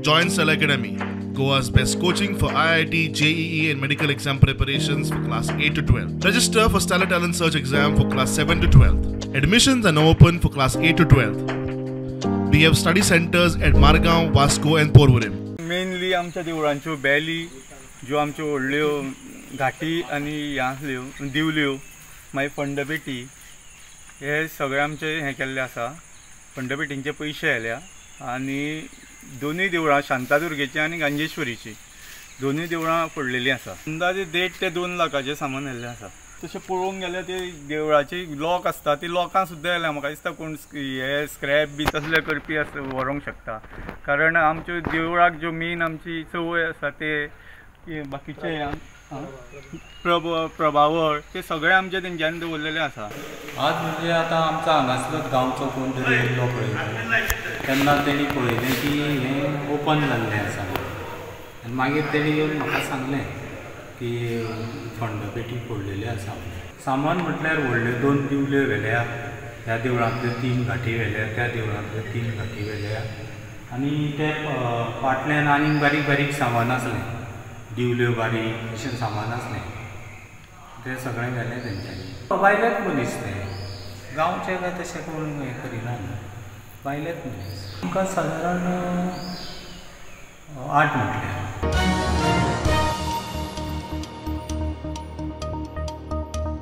Join Cell Academy, Goa's best coaching for IIT, JEE and medical exam preparations for class 8 to 12. Register for Stellar Talent Search exam for class 7 to 12. Admissions are now open for class 8 to 12. We have study centers at Margaon, Vasco and Porvorim. Mainly आमच्या देवळांच्यो belly ज्यो आमच्यो व्हडल्यो घाटी आनी ह्यो आसल्यो दिवल्यो मागीर फंडपेटी हे सगळे आमचे हे केल्ले आसा. फंडपेटींचे पयशे आयल्या आनी दोनूय देवळां शांतादुर्गेची आनी गांजेश्वरीची दोनूय देवळां पडलेलीं आसा. अंदाजे 1.5 ते 2 लाखाचें सामान येल्लें आसा. तशें पळोवंक गेल्यार ते देवळाची लॉक आसता ती लॉकां सुद्दां येल्या. म्हाका दिसता कोण हे स्क्रॅप बी तसले करपी व्हरूंक शकता. कारण आमच्यो देवळाक ज्यो मेन आमची चवय आसा ते बाकीचे प्रभावळ ते सगळे आमचे तेंच्यांनी दवरलेले आसा. आज म्हणजे आतां आमचो हांगासलोच गांवचो कोण तरी येयल्लो पळयलो तेन्ना तेणी पळयलें की हें ओपन जाल्लें आसा आनी मागीर तेणी येवन म्हाका सांगलें की फंडपेटी पडलेली आसा. सामान म्हटल्यार व्हडल्यो 2 दिवल्यो व्हेल्या, ह्या देवळांतल्यो 3 घाटी व्हेल्या, त्या देवळांतल्यो 3 घाटी व्हेल्या आनी ते फाटल्यान आनीक बारीक बारीक सामान आसलें, दिवल्यो बारीक अशें सामान आसलें तें सगळें व्हेलें तेंच्यांनी. भायलेच मनीस ते गांवचे काय तशें कोण हें करिना, भायलेच मनीस. आमकां सादारण 8 म्हटल्यार